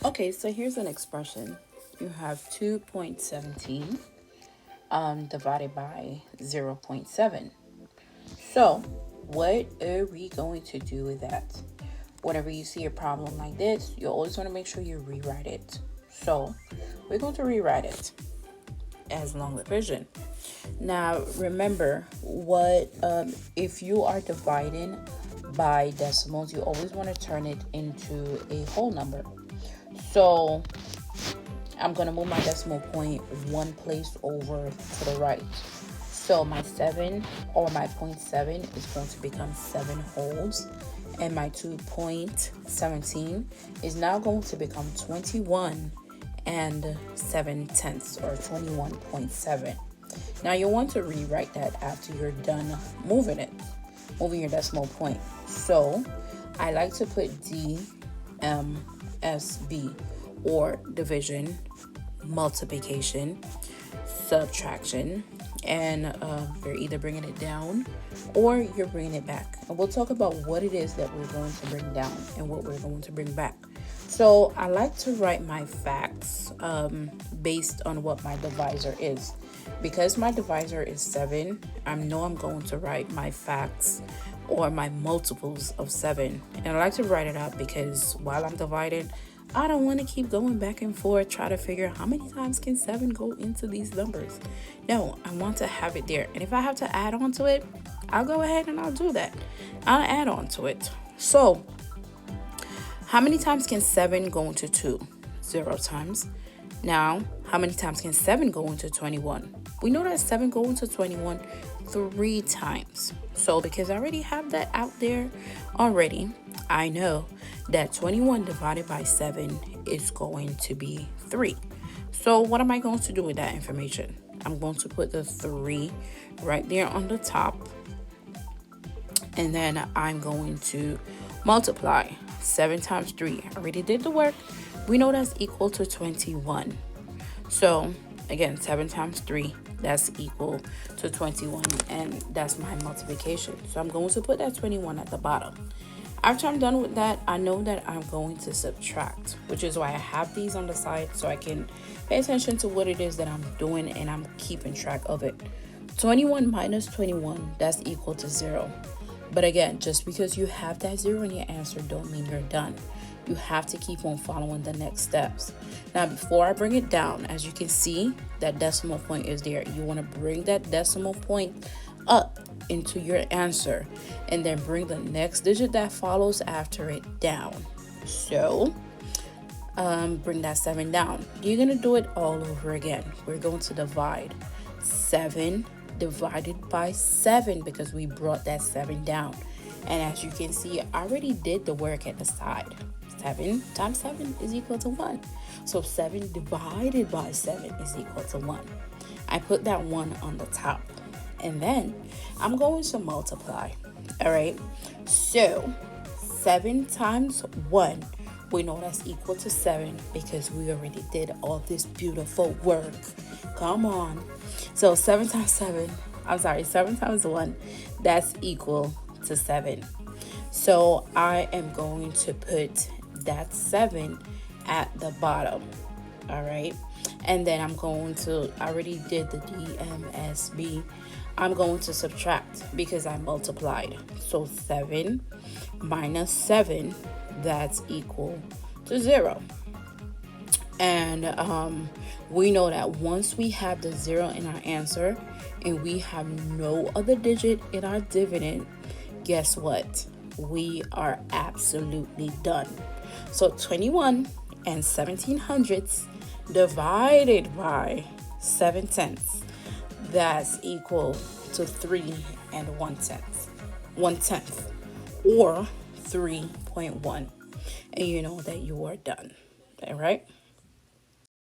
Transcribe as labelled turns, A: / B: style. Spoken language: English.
A: Okay, so here's an expression. You have 2.17 divided by 0.7. So, what are we going to do with that? Whenever you see a problem like this, you always want to make sure you rewrite it. So, we're going to rewrite it as long division. Now, remember what if you are dividing by decimals, you always want to turn it into a whole number. So I'm going to move my decimal point one place over to the right. So my 7 or my 0.7 is going to become 7 wholes. And my 2.17 is now going to become 21 and 7 tenths, or 21.7. Now you want to rewrite that after you're done moving your decimal point. So I like to put DMSB, or division, multiplication, subtraction, and you're either bringing it down or you're bringing it back. And we'll talk about what it is that we're going to bring down and what we're going to bring back. So I like to write my facts based on what my divisor is. Because my divisor is 7, I know I'm going to write my facts or my multiples of 7. And I like to write it out because while I'm dividing, I don't want to keep going back and forth, try to figure out how many times can 7 go into these numbers. No, I want to have it there. And if I have to add on to it, I'll go ahead and I'll do that. I'll add on to it. So, how many times can 7 go into 2? 0 times. Now, how many times can 7 go into 21? We know that 7 go into 21 3 times. So because I already have that out there already, I know that 21 divided by 7 is going to be 3. So what am I going to do with that information? I'm going to put the 3 right there on the top. And then I'm going to multiply 7 times 3. I already did the work. We know that's equal to 21. So again, 7 times 3, that's equal to 21, and that's my multiplication. So I'm going to put that 21 at the bottom. After I'm done with that, I know that I'm going to subtract, which is why I have these on the side so I can pay attention to what it is that I'm doing and I'm keeping track of it. 21 minus 21, that's equal to 0. But again, just because you have that 0 in your answer don't mean you're done. You have to keep on following the next steps. Now, before I bring it down, as you can see, that decimal point is there. You want to bring that decimal point up into your answer and then bring the next digit that follows after it down. So, bring that 7 down. You're going to do it all over again. We're going to divide 7 divided by 7 because we brought that 7 down. And as you can see, I already did the work at the side. 7 times 7 is equal to 1. So 7 divided by 7 is equal to 1. I put that 1 on the top. And then I'm going to multiply. All right. So 7 times 1, we know that's equal to 7 because we already did all this beautiful work. Come on. So 7 times 1, that's equal to 7. So I am going to put that 7 at the bottom. All right. And then I already did the DMSB. I'm going to subtract because I multiplied. So 7 minus 7, that's equal to 0. And we know that once we have the 0 in our answer and we have no other digit in our dividend, guess what? We are absolutely done. So 21 and 1700ths divided by 7 tenths, that's equal to 3 and 1/10, or 3.1. And you know that you are done. All right?